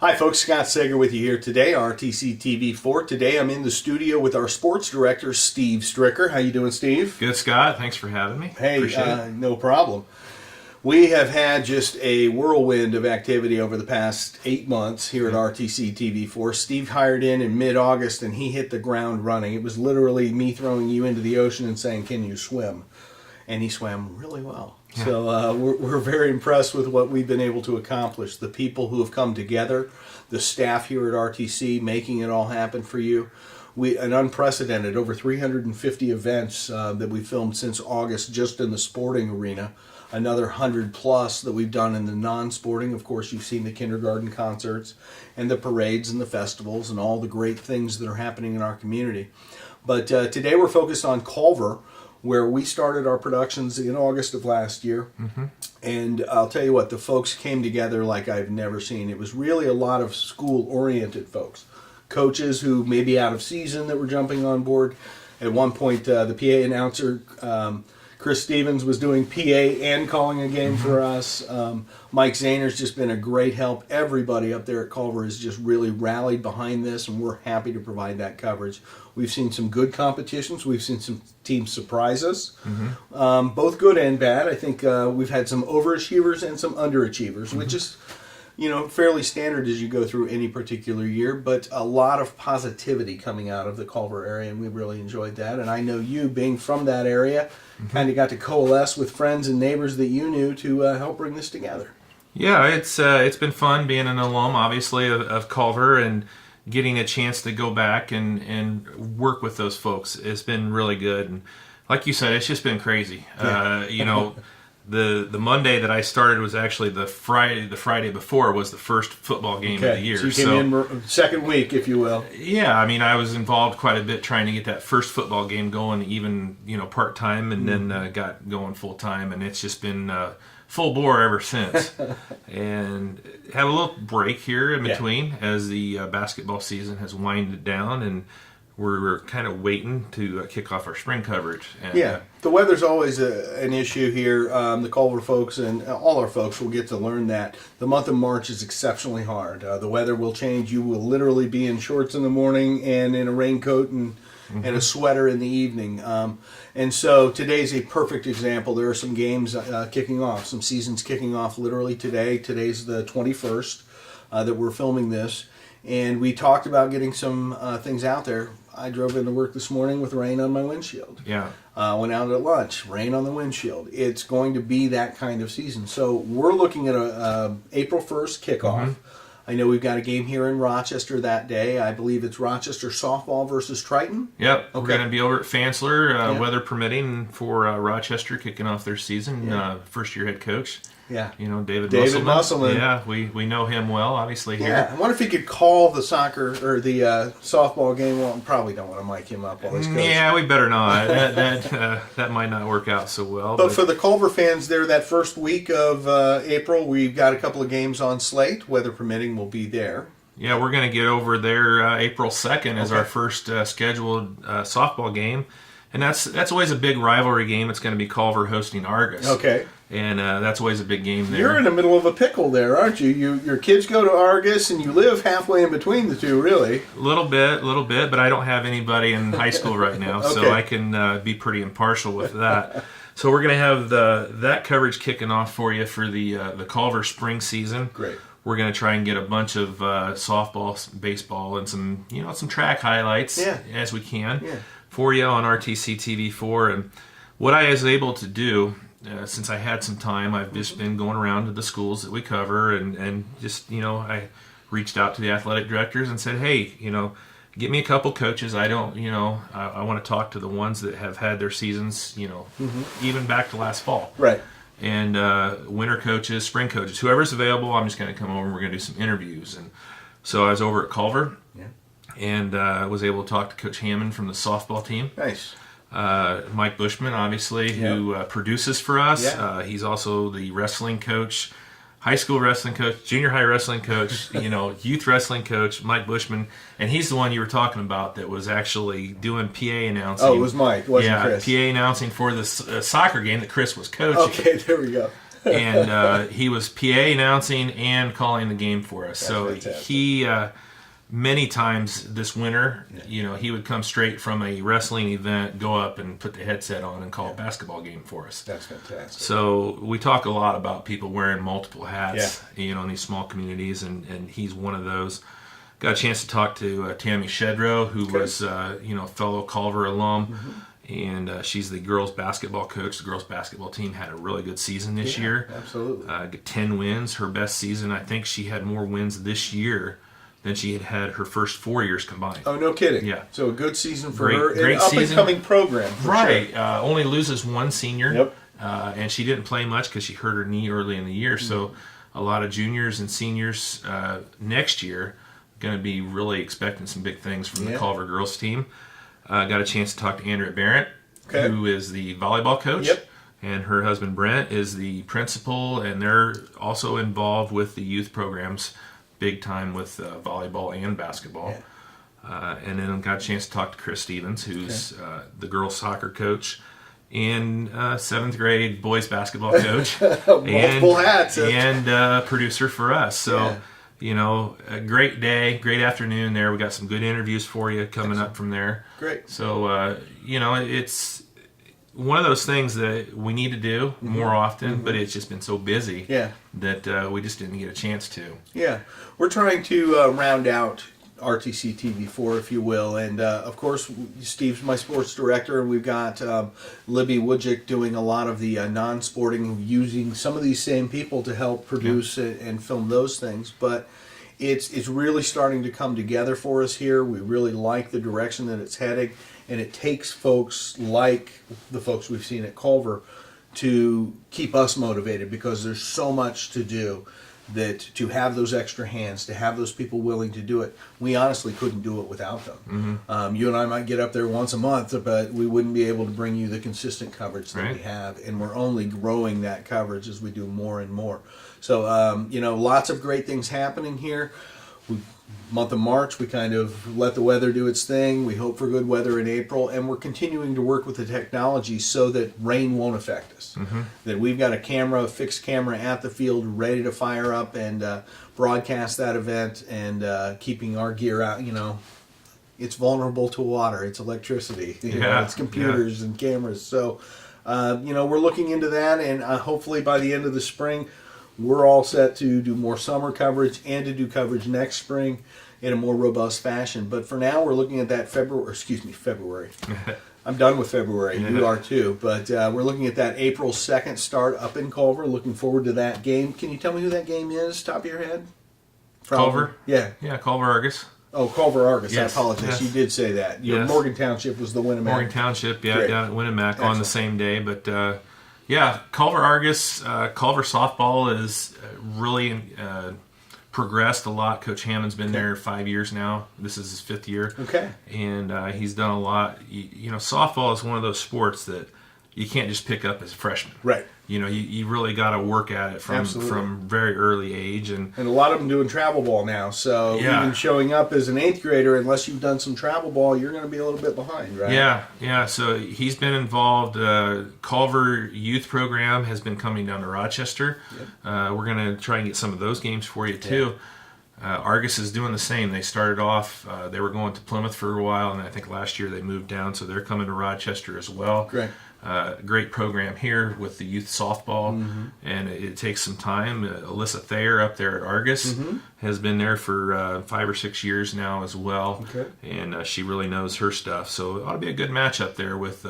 Hi folks, Scott Sager with you here today, RTC TV4. Today I'm in the studio with our sports director, Steve Stricker. How you doing, Steve? Good, Scott. Thanks for having me. Hey, no problem. We have had just a whirlwind of activity over the past 8 months here at RTC TV4. Steve hired in mid-August and he hit the ground running. It was literally me throwing you into the ocean and saying, can you swim? And he swam really well. Yeah. So we're very impressed with what we've been able to accomplish. The people who have come together, the staff here at RTC making it all happen for you. An unprecedented over 350 events that we filmed since August just in the sporting arena. Another 100 plus that we've done in the non-sporting. Of course, you've seen the kindergarten concerts and the parades and the festivals and all the great things that are happening in our community. But today we're focused on Culver, where we started our productions in August of last year. Mm-hmm. And I'll tell you what, the folks came together like I've never seen. It was really a lot of school-oriented folks. Coaches who may be out of season that were jumping on board. At one point, the PA announcer, Chris Stevens, was doing PA and calling a game for us. Mike Zahner's just been a great help. Everybody up there at Culver has just really rallied behind this, and we're happy to provide that coverage. We've seen some good competitions. We've seen some teams surprise us, both good and bad. I think we've had some overachievers and some underachievers, which is fairly standard as you go through any particular year, but a lot of positivity coming out of the Culver area, and we really enjoyed that. And I know you, being from that area, kind of got to coalesce with friends and neighbors that you knew to help bring this together. Yeah, it's been fun being an alum, obviously, of Culver, and getting a chance to go back and work with those folks. It's been really good. And like you said, it's just been crazy. Yeah. The Monday that I started was actually the Friday before was the first football game of the year. So you came in second week, if you will. Yeah, I mean, I was involved quite a bit trying to get that first football game going, even part-time, and then got going full-time, and it's just been full bore ever since. And had a little break here in between as the basketball season has winded down, and we're kind of waiting to kick off our spring coverage. And, the weather's always an issue here. The Culver folks and all our folks will get to learn that. The month of March is exceptionally hard. The weather will change. You will literally be in shorts in the morning and in a raincoat and a sweater in the evening. And so today's a perfect example. There are some games kicking off, some seasons kicking off literally today. Today's the 21st that we're filming this. And we talked about getting some things out there. I drove into work this morning with rain on my windshield. Yeah. Went out at lunch, rain on the windshield. It's going to be that kind of season. So we're looking at a April 1st kickoff. I know we've got a game here in Rochester that day. I believe it's Rochester softball versus Triton. Yep. Okay. We're going to be over at Fansler, weather permitting, for Rochester kicking off their season. First-year head coach. Yeah. David Musselman. Yeah, we know him well, obviously, here. Yeah, I wonder if he could call the soccer or the softball game. Well, probably don't want to mic him up while he's coaching. Yeah, we better not. That might not work out so well. But for the Culver fans there, that first week of April, we've got a couple of games on slate. Weather permitting, we'll be there. Yeah, we're going to get over there April 2nd as our first scheduled softball game. And that's always a big rivalry game. It's going to be Culver hosting Argus. Okay. And that's always a big game there. You're in the middle of a pickle there, aren't you? Your kids go to Argus, and you live halfway in between the two, really. A little bit, but I don't have anybody in high school right now, so I can be pretty impartial with that. So we're going to have that coverage kicking off for you for the Culver spring season. Great. We're going to try and get a bunch of softball, baseball, and some track highlights as we can for you on RTC TV4. And what I was able to do, since I had some time, I've just been going around to the schools that we cover and just, I reached out to the athletic directors and said, hey, get me a couple coaches. I don't, I want to talk to the ones that have had their seasons, even back to last fall. Right. And winter coaches, spring coaches, whoever's available, I'm just going to come over and we're going to do some interviews. And so I was over at Culver and was able to talk to Coach Hammond from the softball team. Nice. Mike Bushman, obviously, who produces for us. Yeah. He's also the wrestling coach, high school wrestling coach, junior high wrestling coach, youth wrestling coach, Mike Bushman. And he's the one you were talking about that was actually doing PA announcing. Oh, it was Mike, wasn't Chris? PA announcing for the soccer game that Chris was coaching. Okay, there we go. and he was PA announcing and calling the game for us. That's so fantastic. he many times this winter, he would come straight from a wrestling event, go up and put the headset on and call a basketball game for us. That's fantastic. So we talk a lot about people wearing multiple hats, in these small communities, and he's one of those. Got a chance to talk to Tammy Shedrow, who was, a fellow Culver alum, and she's the girls' basketball coach. The girls' basketball team had a really good season this year. Absolutely. 10 wins, her best season. I think she had more wins this year than she had her first 4 years combined. Oh, no kidding. Yeah. So a good season for her. Great An season. up-and-coming program. Right. Sure. Only loses one senior. Yep. And she didn't play much because she hurt her knee early in the year. So a lot of juniors and seniors next year going to be really expecting some big things from the Culver girls team. Got a chance to talk to Andrea Barrett, who is the volleyball coach. Yep. And her husband Brent is the principal, and they're also involved with the youth programs big time with volleyball and basketball. And then got a chance to talk to Chris Stevens, who's the girls soccer coach and 7th grade boys basketball coach. Multiple hats. And producer for us. So, a great day, great afternoon there. We got some good interviews for you coming up from there. Great. So, it's one of those things that we need to do more often, but it's just been so busy that we just didn't get a chance to. Yeah. We're trying to round out RTC TV4, if you will. And, of course, Steve's my sports director, and we've got Libby Wojcik doing a lot of the non-sporting, using some of these same people to help produce and film those things. But it's really starting to come together for us here. We really like the direction that it's heading. And it takes folks like the folks we've seen at Culver to keep us motivated, because there's so much to do, that to have those extra hands, to have those people willing to do it, we honestly couldn't do it without them. You and I might get up there once a month, but we wouldn't be able to bring you the consistent coverage that we have, and we're only growing that coverage as we do more and more. So, lots of great things happening here. Month of March, we kind of let the weather do its thing. We hope for good weather in April, and we're continuing to work with the technology so that rain won't affect us. That we've got a fixed camera at the field, ready to fire up and broadcast that event, and keeping our gear out. It's vulnerable to water, it's electricity, it's computers and cameras. So, we're looking into that, and hopefully by the end of the spring, we're all set to do more summer coverage and to do coverage next spring in a more robust fashion. But for now, we're looking at that February. I'm done with February. You are too. But we're looking at that April 2nd start up in Culver. Looking forward to that game. Can you tell me who that game is, top of your head? Culver? Yeah. Yeah, Culver Argus. Oh, Culver Argus. Yes. I apologize. Yes. You did say that. Yes. Morgan Township was the Winamac. Morgan Township, Great. down at Winamac. Excellent. On the same day. But, Culver Argus, Culver softball is really progressed a lot. Coach Hammond's been there 5 years now. This is his 5th year. Okay. And he's done a lot. Softball is one of those sports that you can't just pick up as a freshman. Right. You really got to work at it from very early age. And a lot of them doing travel ball now. So even showing up as an 8th grader, unless you've done some travel ball, you're going to be a little bit behind, right? Yeah. So he's been involved. Culver Youth Program has been coming down to Rochester. Yep. We're going to try and get some of those games for you, too. Argus is doing the same. They started off, they were going to Plymouth for a while, and I think last year they moved down, so they're coming to Rochester as well. Great. Great program here with the youth softball, and it takes some time. Alyssa Thayer up there at Argus has been there for 5 or 6 years now as well, and she really knows her stuff. So it ought to be a good matchup there with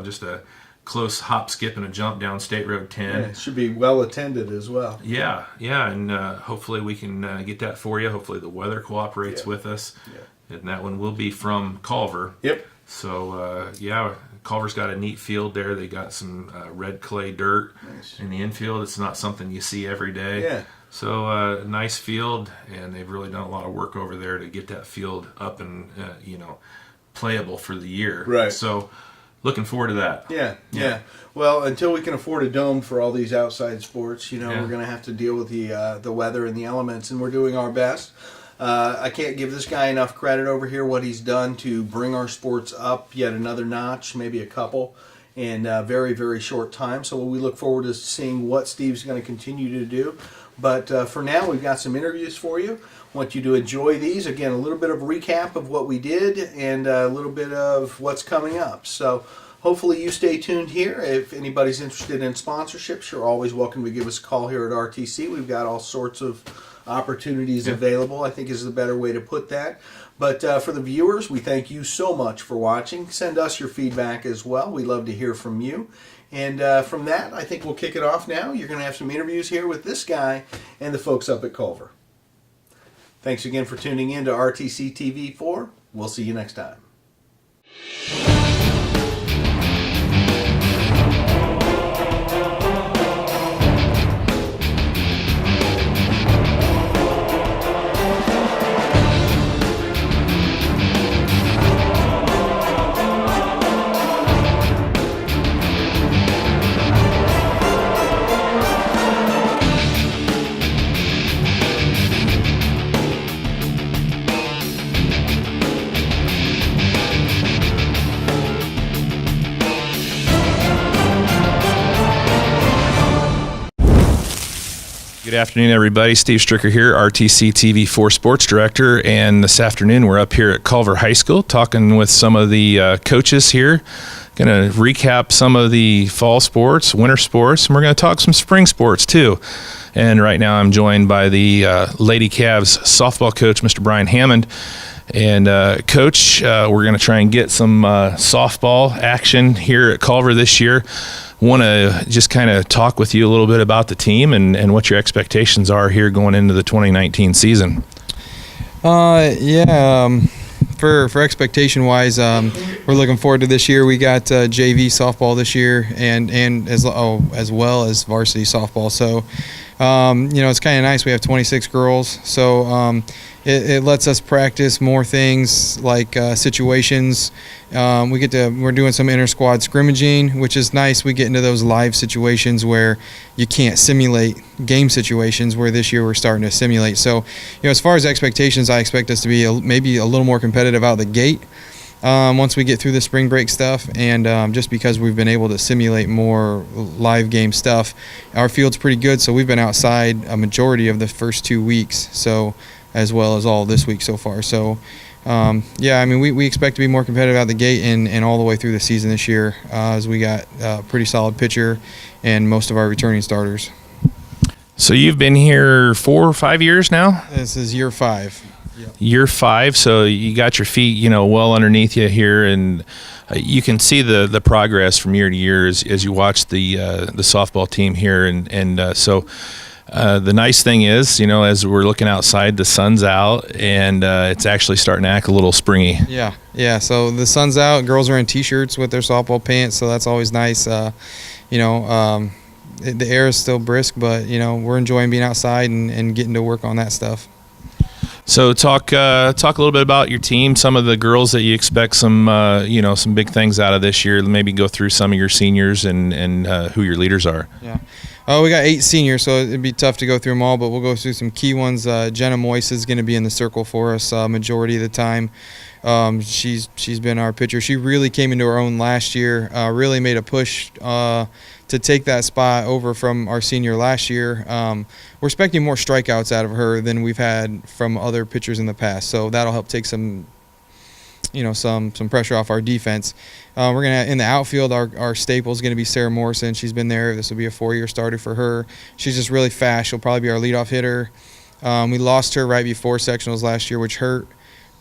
just a close hop, skip, and a jump down State Road 10. Yeah, it should be well attended as well. Yeah, and hopefully we can get that for you. Hopefully the weather cooperates with us, and that one will be from Culver. Yep. So, Culver's got a neat field there. They got some red clay dirt in the infield. It's not something you see every day. Yeah. So, nice field, and they've really done a lot of work over there to get that field up and, playable for the year. Right. So, looking forward to that. Yeah. Well, until we can afford a dome for all these outside sports, we're going to have to deal with the weather and the elements, and we're doing our best. I can't give this guy enough credit over here, what he's done to bring our sports up yet another notch, maybe a couple. in a very, very short time. So we look forward to seeing what Steve's going to continue to do. But for now, we've got some interviews for you. I want you to enjoy these. Again, a little bit of a recap of what we did and a little bit of what's coming up. So hopefully you stay tuned here. If anybody's interested in sponsorships, you're always welcome to give us a call here at RTC. We've got all sorts of opportunities available, I think is the better way to put that. But for the viewers, we thank you so much for watching. Send us your feedback as well. We love to hear from you. And from that, I think we'll kick it off now. You're going to have some interviews here with this guy and the folks up at Culver. Thanks again for tuning in to RTC TV4. We'll see you next time. Good afternoon, everybody. Steve Stricker here, RTC TV4 Sports Director, and this afternoon we're up here at Culver High School talking with some of the coaches here. Going to recap some of the fall sports, winter sports, and we're going to talk some spring sports too. And right now I'm joined by the Lady Cavs softball coach, Mr. Brian Hammond. And Coach, we're going to try and get some softball action here at Culver this year. Want to just kind of talk with you a little bit about the team and what your expectations are here going into the 2019 season. For expectation wise, we're looking forward to this year. We got JV softball this year and as well as varsity softball. So it's kind of nice. We have 26 girls, so it lets us practice more things like situations. We're doing some inter-squad scrimmaging, which is nice. We get into those live situations where you can't simulate game situations, where this year we're starting to simulate. So, as far as expectations, I expect us to be maybe a little more competitive out the gate once we get through the spring break stuff, and just because we've been able to simulate more live game stuff. Our field's pretty good, so we've been outside a majority of the first 2 weeks, so as well as all this week so far. So, we expect to be more competitive out the gate and all the way through the season this year, as we got a pretty solid pitcher and most of our returning starters. So you've been here 4 or 5 years now? This is year 5. Yep. Year 5, so you got your feet, well underneath you here, and you can see the progress from year to year as you watch the softball team here, so the nice thing is, as we're looking outside, the sun's out, and it's actually starting to act a little springy. Yeah. So the sun's out. Girls are in T-shirts with their softball pants, so that's always nice. The air is still brisk, but we're enjoying being outside and getting to work on that stuff. So talk a little bit about your team, some of the girls that you expect some big things out of this year. Maybe go through some of your seniors and who your leaders are. Yeah. We got 8 seniors, so it'd be tough to go through them all, but we'll go through some key ones. Jenna Moyse is going to be in the circle for us majority of the time. She's been our pitcher. She really came into her own last year, really made a push to take that spot over from our senior last year. We're expecting more strikeouts out of her than we've had from other pitchers in the past, so that'll help take some pressure off our defense. We're gonna in the outfield. Our staple is gonna be Sarah Morrison. She's been there. This will be a 4-year starter for her. She's just really fast. She'll probably be our leadoff hitter. We lost her right before sectionals last year, which hurt,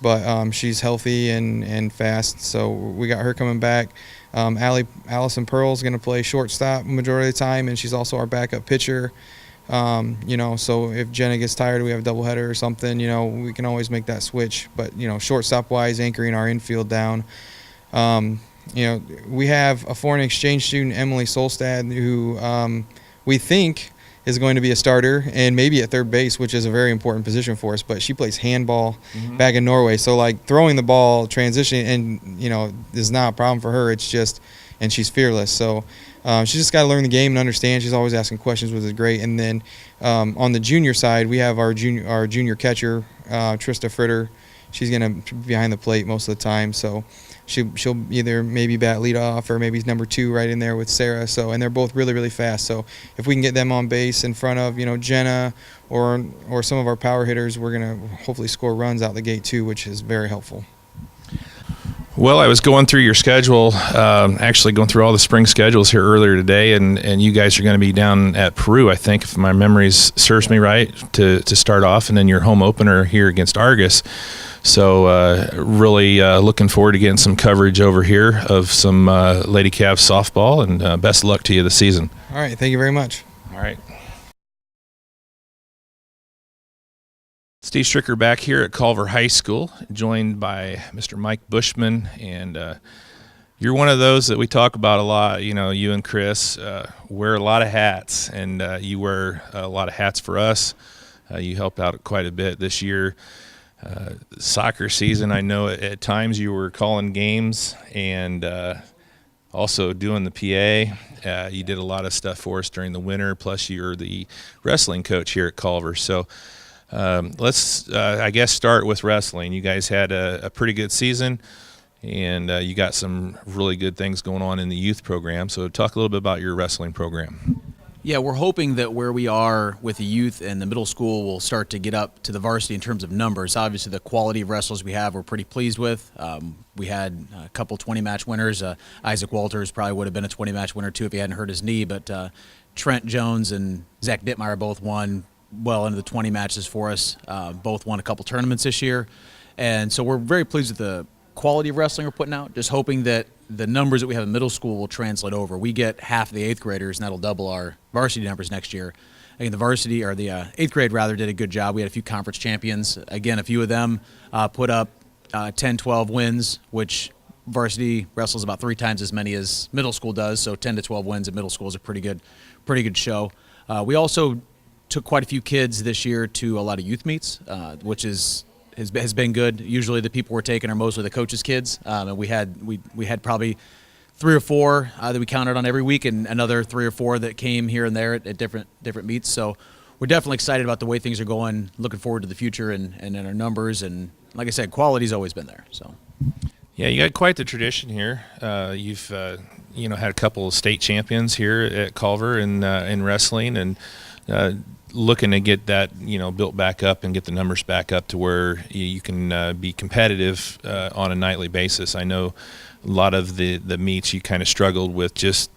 but she's healthy and fast. So we got her coming back. Allison Pearl is gonna play shortstop majority of the time, and she's also our backup pitcher. So if Jenna gets tired, we have a doubleheader or something, we can always make that switch. But, shortstop wise, anchoring our infield down. We have a foreign exchange student, Emily Solstad, who we think is going to be a starter and maybe at third base, which is a very important position for us. But she plays handball back in Norway. So, throwing the ball, transitioning, and, is not a problem for her. It's just, and she's fearless. So, she's just got to learn the game and understand. She's always asking questions, which is great. And then on the junior side, we have our junior catcher, Trista Fritter. She's going to be behind the plate most of the time. So she'll either maybe bat lead off or maybe number 2 right in there with Sarah. So, and they're both really, really fast. So if we can get them on base in front of, Jenna or some of our power hitters, we're going to hopefully score runs out the gate too, which is very helpful. Well, I was going through your schedule, actually going through all the spring schedules here earlier today, and you guys are going to be down at Peru, I think, if my memory serves me right, to start off, and then your home opener here against Argus. So really looking forward to getting some coverage over here of some Lady Cavs softball, and best of luck to you this season. All right, thank you very much. All right. Steve Stricker back here at Culver High School, joined by Mr. Mike Bushman, and you're one of those that we talk about a lot. You and Chris wear a lot of hats, and you wear a lot of hats for us. You helped out quite a bit this year. Soccer season, I know at times you were calling games and also doing the PA. You did a lot of stuff for us during the winter, plus you're the wrestling coach here at Culver. So let's, I guess, start with wrestling. You guys had a pretty good season, and you got some really good things going on in the youth program. So talk a little bit about your wrestling program. Yeah, we're hoping that where we are with the youth and the middle school will start to get up to the varsity in terms of numbers. Obviously, the quality of wrestlers we have, we're pretty pleased with. We had a couple 20-match winners. Isaac Walters probably would have been a 20-match winner, too, if he hadn't hurt his knee. But Trent Jones and Zach Dittmeyer both won well into the 20 matches for us. Both won a couple tournaments this year. And so we're very pleased with the quality of wrestling we're putting out, just hoping that the numbers that we have in middle school will translate over. We get half of the 8th graders, and that'll double our varsity numbers next year. Again, the varsity, or the 8th grade rather, did a good job. We had a few conference champions. Again, a few of them put up 10, 12 wins, which varsity wrestles about 3 times as many as middle school does, so 10 to 12 wins in middle school is a pretty good show. We also took quite a few kids this year to a lot of youth meets, which has been good. Usually the people we're taking are mostly the coaches' kids, and we had probably 3 or 4 that we counted on every week, and another 3 or 4 that came here and there at different meets. So we're definitely excited about the way things are going. Looking forward to the future and our numbers, and like I said, quality's always been there. So. Yeah, you got quite the tradition here. You've had a couple of state champions here at Culver in wrestling, and looking to get that built back up and get the numbers back up to where you can be competitive on a nightly basis. I know a lot of the meets you kind of struggled with just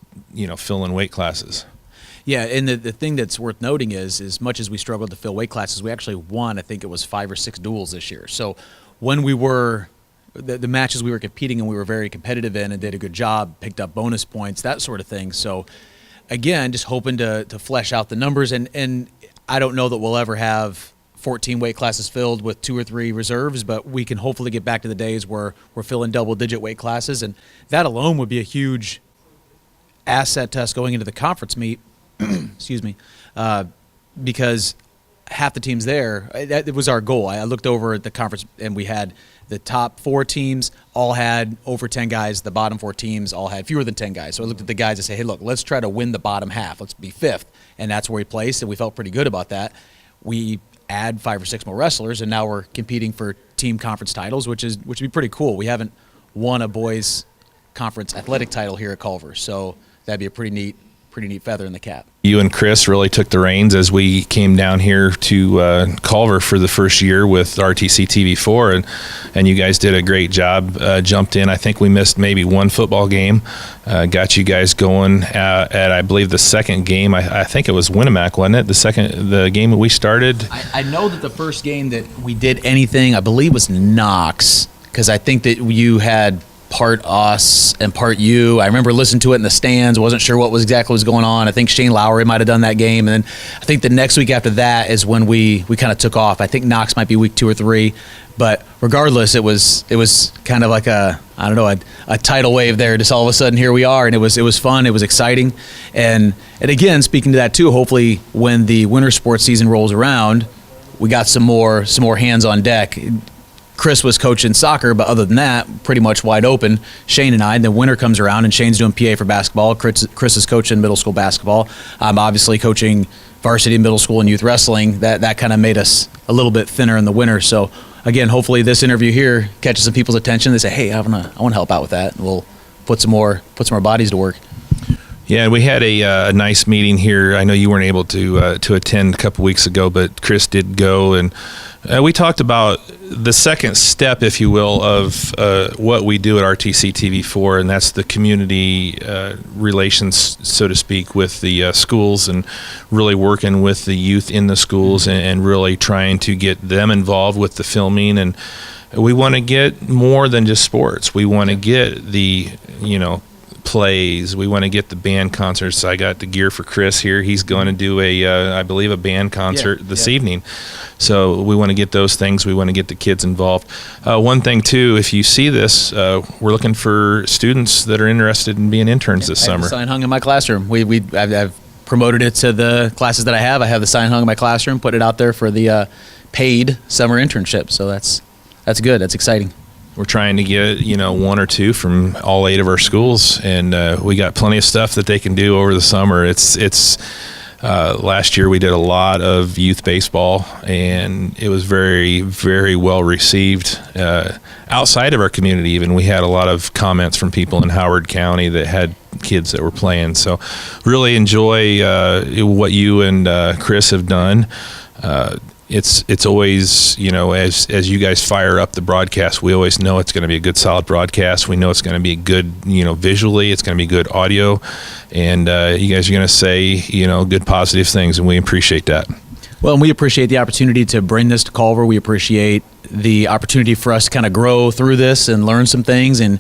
filling weight classes. Yeah, and the thing that's worth noting is, as much as we struggled to fill weight classes, we actually won, I think it was 5 or 6 duels this year. So when we were the matches we were competing in, we were very competitive in and did a good job, picked up bonus points, that sort of thing. So again, just hoping to flesh out the numbers, and I don't know that we'll ever have 14 weight classes filled with 2 or 3 reserves, but we can hopefully get back to the days where we're filling double-digit weight classes, and that alone would be a huge asset to us going into the conference meet. Excuse me, because half the teams there, that was our goal. I looked over at the conference, and we had the top 4 teams all had over 10 guys. The bottom 4 teams all had fewer than 10 guys. So I looked at the guys and said, hey, look, let's try to win the bottom half. Let's be 5th. And that's where we placed, and we felt pretty good about that. We add 5 or 6 more wrestlers, and now we're competing for team conference titles, which would be pretty cool. We haven't won a boys conference athletic title here at Culver, so that'd be a pretty neat feather in the cap. You and Chris really took the reins as we came down here to Culver for the first year with RTC TV4, and you guys did a great job. Jumped in. I think we missed maybe 1 football game. Got you guys going at I believe the second game. I think it was Winnemac, wasn't it? The game that we started. I know that the first game that we did anything, I believe, was Knox, because I think that you had part us and part you. I remember listening to it in the stands. Wasn't sure what exactly was going on. I think Shane Lowry might have done that game, and then I think the next week after that is when we kind of took off. I think Knox might be week 2 or 3, but regardless, it was kind of like a tidal wave there. Just all of a sudden here we are, and it was fun. It was exciting, and again, speaking to that too, hopefully when the winter sports season rolls around, we got some more hands on deck. Chris was coaching soccer, but other than that, pretty much wide open. Shane and I, and then winter comes around, and Shane's doing PA for basketball. Chris is coaching middle school basketball. I'm obviously coaching varsity middle school and youth wrestling. That kind of made us a little bit thinner in the winter. So again, hopefully this interview here catches some people's attention. They say, hey, I want to help out with that. And we'll put some more bodies to work. Yeah, we had a nice meeting here. I know you weren't able to attend a couple weeks ago, but Chris did go, and we talked about the second step, if you will, of what we do at RTC TV4, and that's the community relations, so to speak, with the schools, and really working with the youth in the schools, and really trying to get them involved with the filming. And we want to get more than just sports. We want to get the, plays. We want to get the band concerts. I got the gear for Chris here. He's going to do I believe a band concert this evening. So we want to get those things. We want to get the kids involved. One thing too, if you see this, we're looking for students that are interested in being interns this summer. I have the sign hung in my classroom. I've promoted it to the classes that I have. I have the sign hung in my classroom, put it out there for the paid summer internship. So that's good. That's exciting. We're trying to get, 1 or 2 from all 8 of our schools, and we got plenty of stuff that they can do over the summer. It's last year we did a lot of youth baseball, and it was very, very well received. Outside of our community even, we had a lot of comments from people in Howard County that had kids that were playing. So really enjoy what you and Chris have done. It's always, as you guys fire up the broadcast, we always know it's going to be a good, solid broadcast. We know it's going to be good, visually. It's going to be good audio, and you guys are going to say, good, positive things, and we appreciate that. Well, and we appreciate the opportunity to bring this to Culver. We appreciate the opportunity for us to kind of grow through this and learn some things, and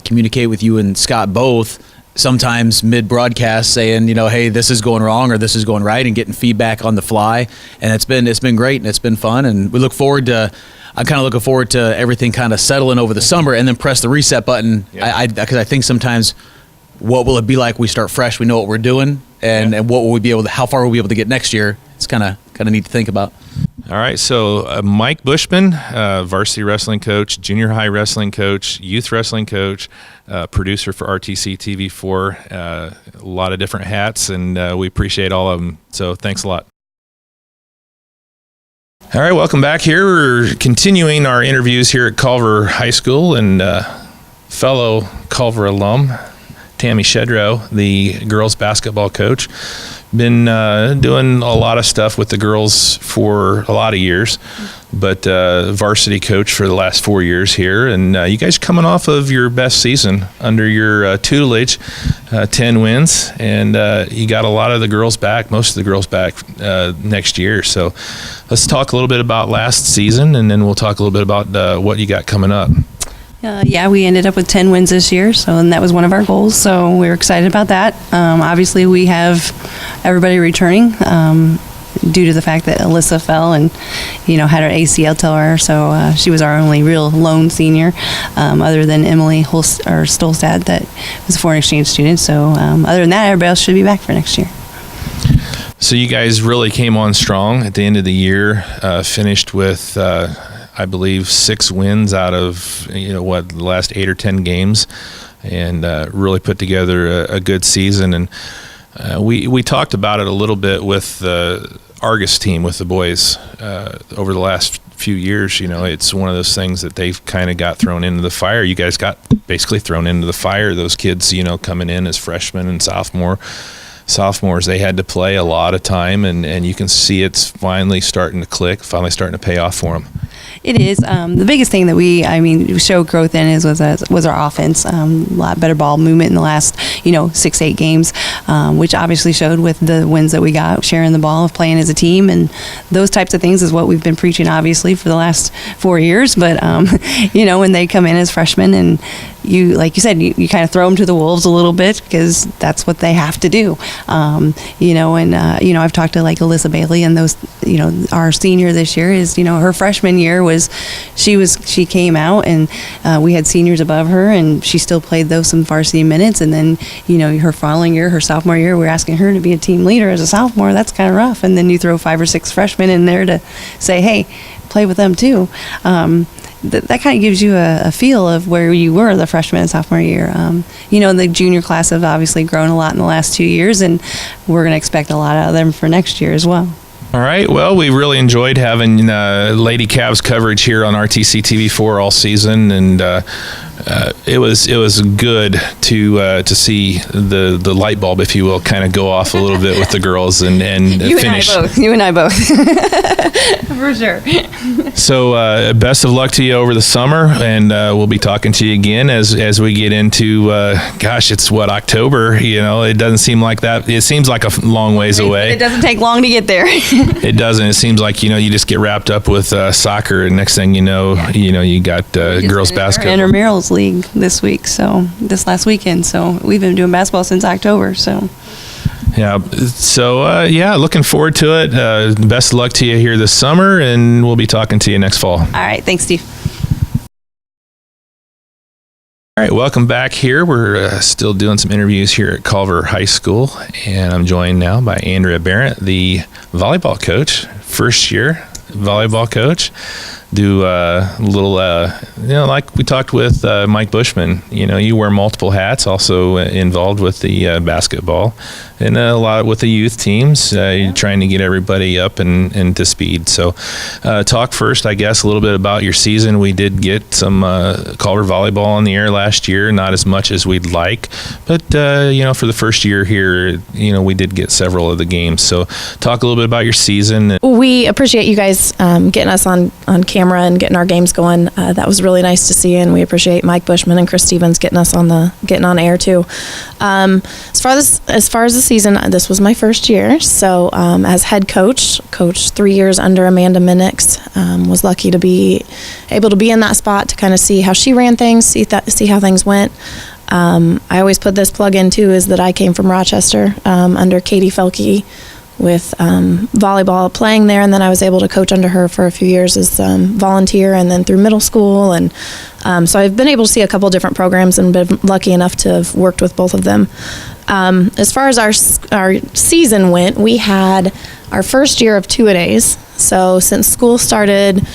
communicate with you and Scott both. Sometimes mid-broadcast saying, hey, this is going wrong or this is going right, and getting feedback on the fly. And it's been great, and it's been fun. And I'm kind of looking forward to everything kind of settling over the summer, and then press the reset button. Yeah. Because I think sometimes, what will it be like we start fresh? We know what we're doing, and what will we be able to, how far will we be able to get next year? It's kind of neat to think about. All right, so Mike Bushman, varsity wrestling coach, junior high wrestling coach, youth wrestling coach, producer for RTC TV4, a lot of different hats, and we appreciate all of them. So thanks a lot. All right, welcome back here. We're continuing our interviews here at Culver High School, and fellow Culver alum, Tammy Shedrow, the girls basketball coach. Been doing a lot of stuff with the girls for a lot of years, but varsity coach for the last 4 years here. And you guys coming off of your best season under your tutelage, 10 wins, and you got a lot of the girls back, most of the girls back next year. So let's talk a little bit about last season, and then we'll talk a little bit about what you got coming up. We ended up with 10 wins this year, and that was one of our goals, so we were excited about that. Obviously, we have everybody returning due to the fact that Alyssa fell and, had her ACL tear, so she was our only real lone senior, other than Emily Stolstad, that was a foreign exchange student. So other than that, everybody else should be back for next year. So you guys really came on strong at the end of the year, finished with I believe 6 wins out of the last 8 or 10 games, and really put together a good season. And we talked about it a little bit with the Argus team, with the boys, over the last few years. It's one of those things that they've kind of got thrown into the fire. You guys got basically thrown into the fire. Those kids, coming in as freshmen and sophomores, they had to play a lot of time, and you can see it's finally starting to click, finally starting to pay off for them. It is. The biggest thing that we showed growth in was our offense. A lot better ball movement in the last, 6-8 games, which obviously showed with the wins that we got, sharing the ball, playing as a team, and those types of things is what we've been preaching, obviously, for the last 4 years. But, when they come in as freshmen, and like you said, you kind of throw them to the wolves a little bit, because that's what they have to do. I've talked to like Alyssa Bailey, and those, our senior this year is, her freshman year she came out, and we had seniors above her, and she still played some varsity minutes. And then, her following year, her sophomore year, we're asking her to be a team leader as a sophomore. That's kind of rough. And then you throw 5 or 6 freshmen in there to say, hey, play with them too. That kind of gives you a feel of where you were the freshman and sophomore year. The junior class have obviously grown a lot in the last 2 years, and we're going to expect a lot out of them for next year as well. All right. Well, we really enjoyed having Lady Cavs coverage here on RTC TV4 all season, and it was good to see the light bulb, if you will, kind of go off a little bit with the girls and finish. You and I both. For sure. So best of luck to you over the summer, and we'll be talking to you again as we get into it's October. It doesn't seem like that. It seems like a long ways away. It doesn't take long to get there. It doesn't. It seems like you just get wrapped up with soccer, and next thing you know, you got girls basketball. Intramurals league this last weekend. So we've been doing basketball since October. So. Yeah. So, looking forward to it. Best of luck to you here this summer, and we'll be talking to you next fall. All right. Thanks, Steve. All right. Welcome back here. We're still doing some interviews here at Culver High School, and I'm joined now by Andrea Barrett, the volleyball coach, first year volleyball coach. Do a little, like we talked with Mike Bushman, you wear multiple hats, also involved with the basketball and a lot with the youth teams. You're trying to get everybody up and to speed. So talk first, I guess, a little bit about your season. We did get some Culver volleyball on the air last year, not as much as we'd like, but, for the first year here, we did get several of the games. So talk a little bit about your season. We appreciate you guys getting us on camera and getting our games going. That was really nice to see, and we appreciate Mike Bushman and Chris Stevens getting on air too. As far as the season, this was my first year. So as head coach 3 years under Amanda Minnix, was lucky to be able to be in that spot to kind of see how she ran things, see how things went. I always put this plug in too, is that I came from Rochester under Katie Felke with volleyball playing there, and then I was able to coach under her for a few years as volunteer, and then through middle school, and so I've been able to see a couple different programs and been lucky enough to have worked with both of them. As far as our season went, we had our first year of two-a-days. So since school started,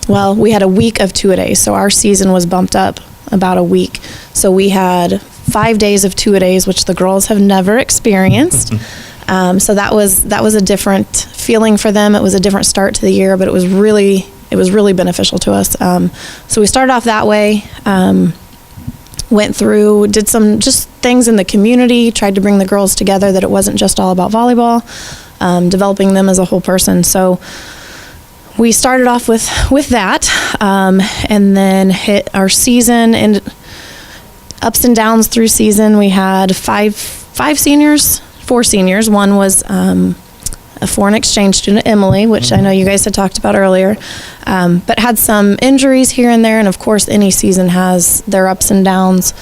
we had a week of two-a-days, so our season was bumped up about a week. So we had 5 days of two-a-days, which the girls have never experienced. So that was a different feeling for them. It was a different start to the year, but it was really beneficial to us. So we started off that way, went through, did some just things in the community, tried to bring the girls together, that it wasn't just all about volleyball, developing them as a whole person. So we started off with that, and then hit our season, and ups and downs through season. We had four seniors. One was a foreign exchange student, Emily, which I know you guys had talked about earlier, but had some injuries here and there, and of course any season has their ups and downs.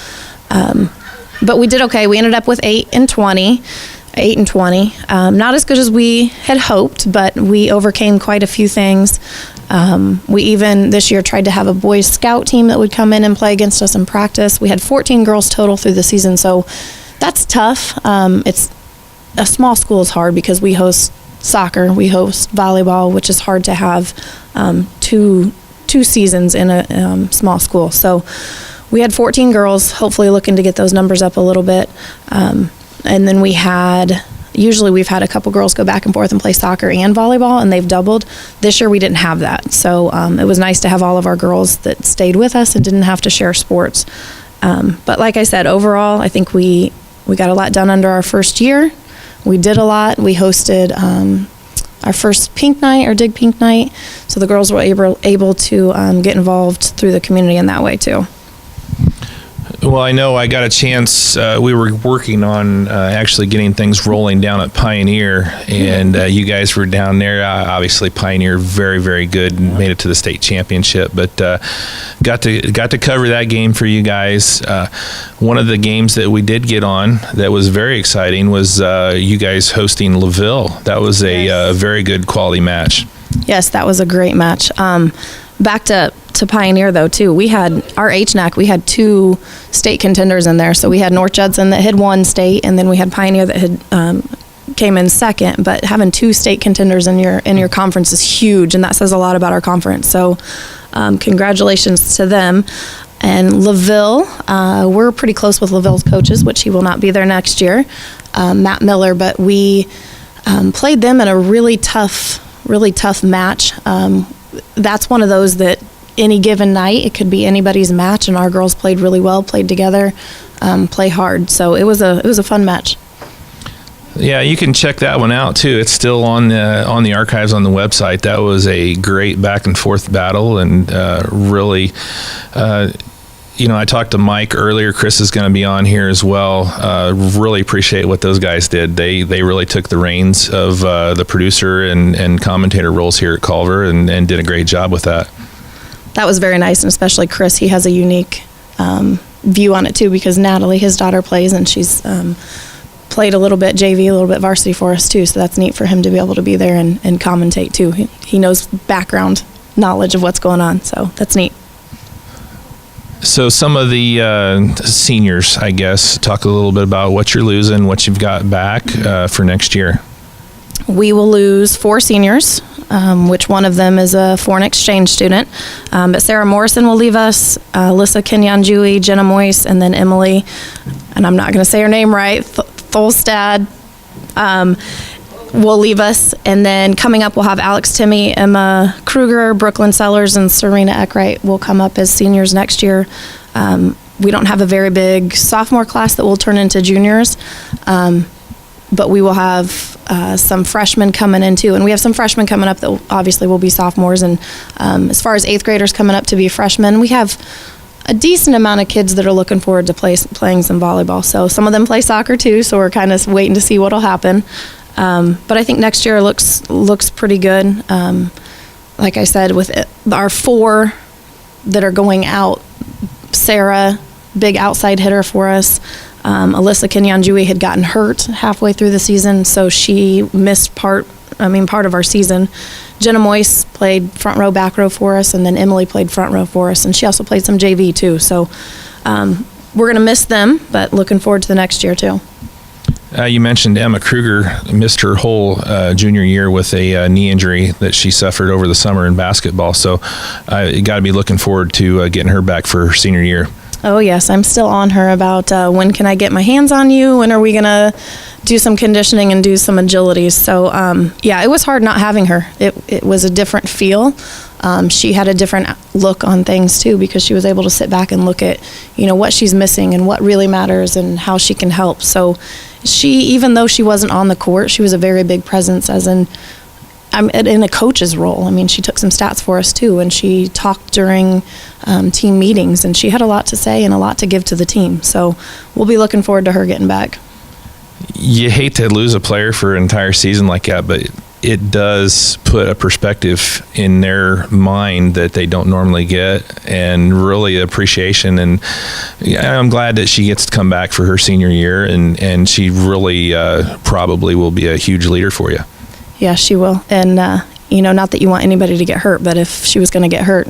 But we did okay. We ended up with 8 and 20. Not as good as we had hoped, but we overcame quite a few things. We even this year tried to have a boys scout team that would come in and play against us in practice. We had 14 girls total through the season, so that's tough. It's a small school is hard because we host soccer, we host volleyball, which is hard to have two seasons in a small school. So we had 14 girls, hopefully looking to get those numbers up a little bit. And then we've had a couple girls go back and forth and play soccer and volleyball, and they've doubled. This year we didn't have that. So it was nice to have all of our girls that stayed with us and didn't have to share sports. But like I said, overall, I think we got a lot done under our first year. We did a lot. We hosted our first pink night, our Dig Pink Night. So the girls were able to get involved through the community in that way too. Well, I know I got a chance. We were working on actually getting things rolling down at Pioneer, and you guys were down there. Obviously, Pioneer very, very good and made it to the state championship. But got to cover that game for you guys. One of the games that we did get on that was very exciting was you guys hosting LaVille. That was a very good quality match. Yes, that was a great match. Back to Pioneer though too. We had our HNAC. We had 2 state contenders in there. So we had North Judson that had won state, and then we had Pioneer that had came in second. But having 2 state contenders in your conference is huge, and that says a lot about our conference. So congratulations to them. And LaVille, we're pretty close with LaVille's coaches, which he will not be there next year, Matt Miller. But we played them in a really tough match. That's one of those that any given night, it could be anybody's match, and our girls played really well, played together, play hard. So it was a fun match. Yeah, you can check that one out too. It's still on the archives on the website. That was a great back and forth battle, and really, I talked to Mike earlier. Chris is going to be on here as well. Really appreciate what those guys did. They really took the reins of the producer and commentator roles here at Culver and did a great job with that. That was very nice, and especially Chris. He has a unique view on it too, because Natalie, his daughter, plays, and she's played a little bit JV, a little bit varsity for us too. So that's neat for him to be able to be there and commentate too. He knows background knowledge of what's going on, so that's neat. So some of the seniors, I guess, talk a little bit about what you're losing, what you've got back for next year. We will lose 4 seniors, which one of them is a foreign exchange student. But Sarah Morrison will leave us, Alyssa Kenyan-Jui, Jenna Moyce, and then Emily, and I'm not going to say her name right, Tholstad, will leave us. And then coming up, we'll have Alex Timmy, Emma Kruger, Brooklyn Sellers, and Serena Eckwright will come up as seniors next year. We don't have a very big sophomore class that will turn into juniors, but we will have some freshmen coming in too. And we have some freshmen coming up that obviously will be sophomores. And as far as 8th graders coming up to be freshmen, we have a decent amount of kids that are looking forward to playing some volleyball. So some of them play soccer too, so we're kind of waiting to see what will happen. But I think next year looks pretty good. Like I said, with our 4 that are going out, Sarah, big outside hitter for us. Alyssa Kenyan-Jui had gotten hurt halfway through the season, so she missed part of our season. Jenna Moyce played front row, back row for us, and then Emily played front row for us, and she also played some JV too. So we're going to miss them, but looking forward to the next year too. You mentioned Emma Kruger missed her whole junior year with a knee injury that she suffered over the summer in basketball. So you got to be looking forward to getting her back for her senior year. Oh, yes. I'm still on her about when can I get my hands on you? When are we going to do some conditioning and do some agilities? So, yeah, it was hard not having her. It was a different feel. She had a different look on things, too, because she was able to sit back and look at, what she's missing and what really matters and how she can help. So even though she wasn't on the court, she was a very big presence as in a coach's role. I mean, she took some stats for us too, and she talked during team meetings, and she had a lot to say and a lot to give to the team. So we'll be looking forward to her getting back. You hate to lose a player for an entire season like that, but it does put a perspective in their mind that they don't normally get, and really appreciation. And I'm glad that she gets to come back for her senior year, and she really probably will be a huge leader for you. Yeah, she will. And, not that you want anybody to get hurt, but if she was going to get hurt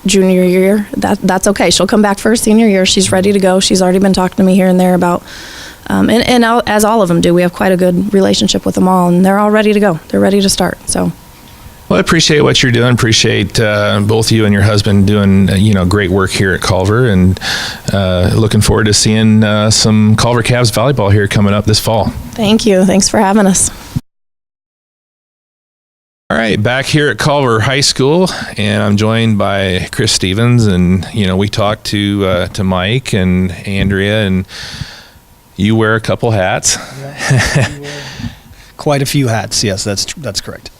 junior year, that's okay. She'll come back for her senior year. She's ready to go. She's already been talking to me here and there about, and as all of them do, we have quite a good relationship with them all, and they're all ready to go. They're ready to start. So. Well, I appreciate what you're doing. Appreciate both you and your husband doing, great work here at Culver, and looking forward to seeing some Culver Cavs volleyball here coming up this fall. Thank you. Thanks for having us. All right, back here at Culver High School, and I'm joined by Chris Stevens, and we talked to Mike and Andrea, and you wear a couple hats. Quite a few hats. Yes, that's correct.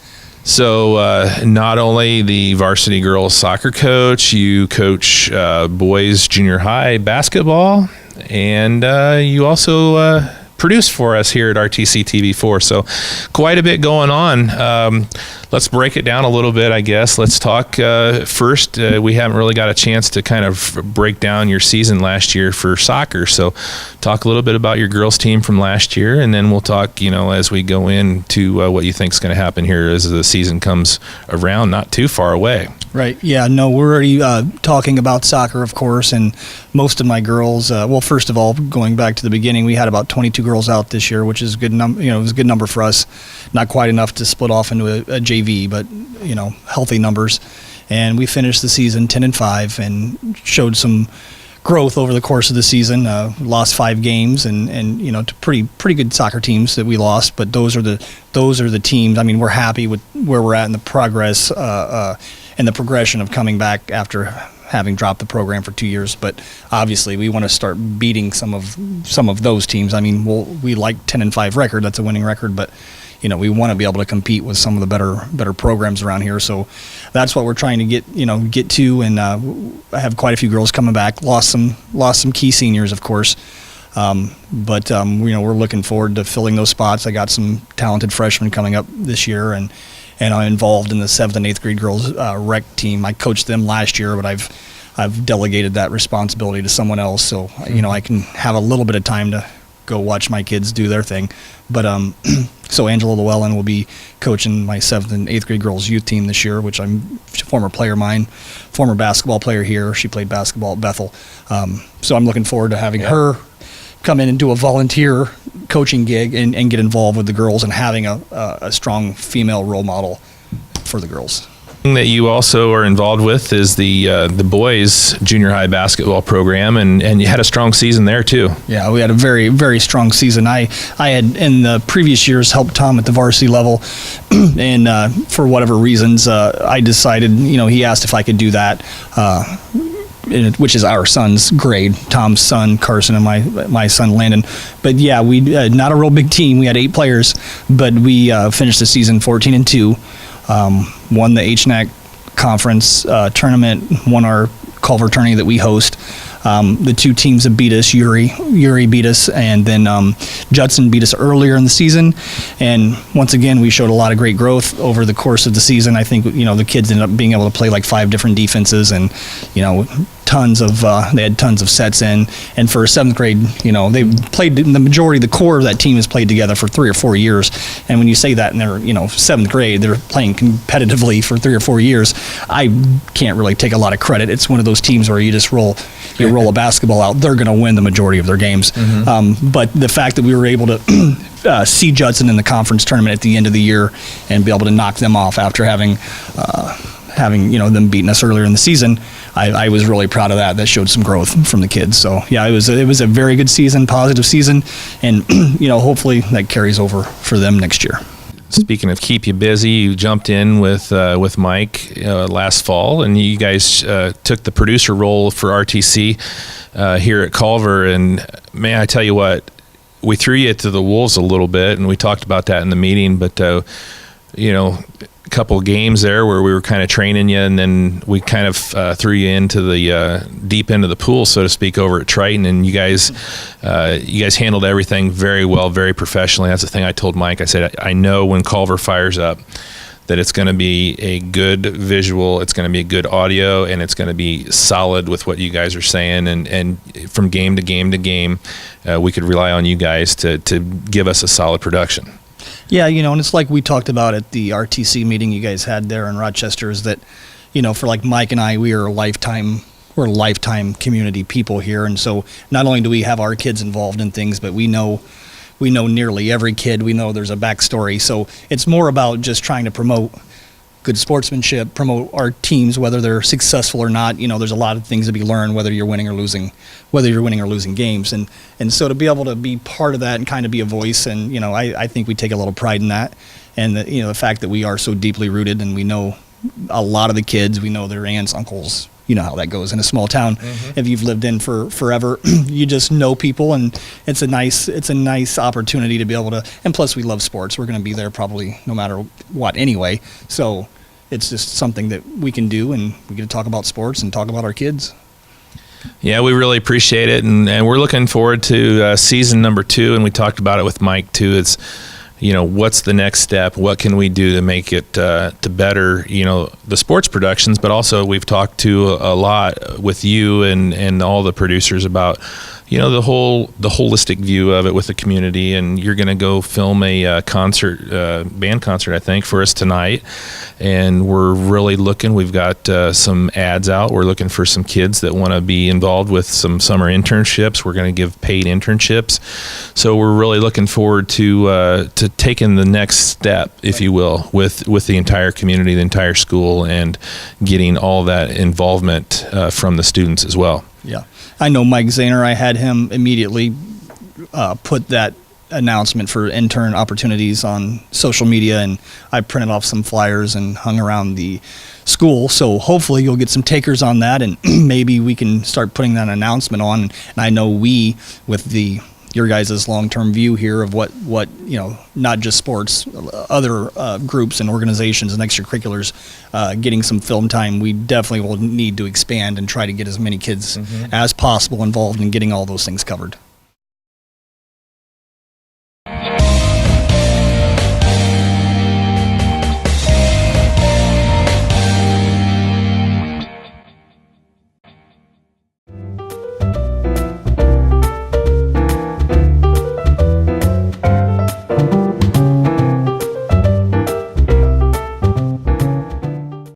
So not only the varsity girls soccer coach, you coach boys junior high basketball, and you also produce for us here at RTC TV4. So quite a bit going on. Let's break it down a little bit, I guess. Let's talk first. We haven't really got a chance to kind of break down your season last year for soccer. So talk a little bit about your girls team from last year, and then we'll talk, as we go into what you think is going to happen here as the season comes around, not too far away. Right. Yeah, no, we're already talking about soccer, of course, and most of my girls, first of all, going back to the beginning, we had about 22 girls out this year, which is a good number. It was a good number for us. Not quite enough to split off into a JV, but healthy numbers. And we finished the season 10-5 and showed some growth over the course of the season. Lost 5 games, and you know, to pretty good soccer teams that we lost. But those are the teams. I mean, we're happy with where we're at in the progress and the progression of coming back after having dropped the program for 2 years. But obviously, we want to start beating some of those teams. I mean, we like 10-5 record. That's a winning record, but you know, we want to be able to compete with some of the better programs around here. So that's what we're trying to get to. And I have quite a few girls coming back. Lost some key seniors, of course. But you know, we're looking forward to filling those spots. I got some talented freshmen coming up this year, and I'm involved in the 7th and 8th grade girls rec team. I coached them last year, but I've delegated that responsibility to someone else. So you know, I can have a little bit of time to go watch my kids do their thing. But so Angela Llewellyn will be coaching my 7th and 8th grade girls youth team this year, which she's a former player of mine, former basketball player here. She played basketball at Bethel. So I'm looking forward to having her come in and do a volunteer coaching gig and get involved with the girls and having a strong female role model for the girls. That you also are involved with is the boys junior high basketball program, and you had a strong season there too. Yeah, we had a very, very strong season. I had in the previous years helped Tom at the varsity level, and for whatever reasons, I decided, you know, he asked if I could do that, which is our son's grade, Tom's son Carson and my son Landon. But yeah, we not a real big team. We had 8 players, but we finished the season 14-2. Won the HNAC conference tournament, won our Culver tourney that we host. The 2 teams that beat us, Uri beat us, and then Judson beat us earlier in the season. And once again, we showed a lot of great growth over the course of the season. I think, you know, the kids ended up being able to play like 5 different defenses, and you know, they had tons of sets in. And for 7th grade, you know, they played, the majority, the core of that team has played together for 3 or 4 years. And when you say that, and they're, you know, 7th grade, they're playing competitively for 3 or 4 years, I can't really take a lot of credit. It's one of those teams where you just roll a basketball out, they're going to win the majority of their games. But the fact that we were able to see Judson in the conference tournament at the end of the year and be able to knock them off after having you know, them beating us earlier in the season, I was really proud of that. That showed some growth from the kids. So yeah, it was a very good season, positive season, and you know, hopefully that carries over for them next year. Speaking of keep you busy, you jumped in with Mike last fall, and you guys took the producer role for RTC here at Culver. And man, I tell you what, we threw you to the wolves a little bit, and we talked about that in the meeting. But you know, a couple of games there where we were kind of training you, and then we kind of threw you into the deep end of the pool, so to speak, over at Triton. And you guys handled everything very well, very professionally. That's the thing I told Mike. I said, I know when Culver fires up that it's going to be a good visual, it's going to be a good audio, and it's going to be solid with what you guys are saying. And from game to game to game, we could rely on you guys to give us a solid production. Yeah, you know, and it's like we talked about at the RTC meeting you guys had there in Rochester, is that, you know, for like Mike and I, we're lifetime community people here. And so not only do we have our kids involved in things, but we know nearly every kid. We know there's a backstory. So it's more about just trying to promote good sportsmanship, promote our teams, whether they're successful or not. You know, there's a lot of things to be learned, whether you're winning or losing games. And so to be able to be part of that and kind of be a voice, and, you know, I think we take a little pride in that. And, you know, the fact that we are so deeply rooted, and we know a lot of the kids, we know their aunts, uncles. You know how that goes in a small town. If you've lived in for forever, you just know people, and it's a nice opportunity to be able to. And plus, we love sports. We're going to be there probably no matter what anyway. So it's just something that we can do, and we get to talk about sports and talk about our kids. Yeah, we really appreciate it, and we're looking forward to season number 2. And we talked about it with Mike too. It's, you know, what's the next step? What can we do to make it to better, you know, the sports productions? But also, we've talked to a lot with you and all the producers about, you know, the holistic view of it with the community. And you're going to go film a band concert, I think, for us tonight. And we're really looking. We've got some ads out. We're looking for some kids that want to be involved with some summer internships. We're going to give paid internships. So we're really looking forward to taking the next step, if you will, with the entire community, the entire school, and getting all that involvement from the students as well. Yeah. I know Mike Zahner, I had him immediately put that announcement for intern opportunities on social media, and I printed off some flyers and hung around the school. So hopefully you'll get some takers on that, and maybe we can start putting that announcement on. And I know we, with your guys' long-term view here of what not just sports, other groups and organizations and extracurriculars getting some film time, we definitely will need to expand and try to get as many kids as possible involved in getting all those things covered.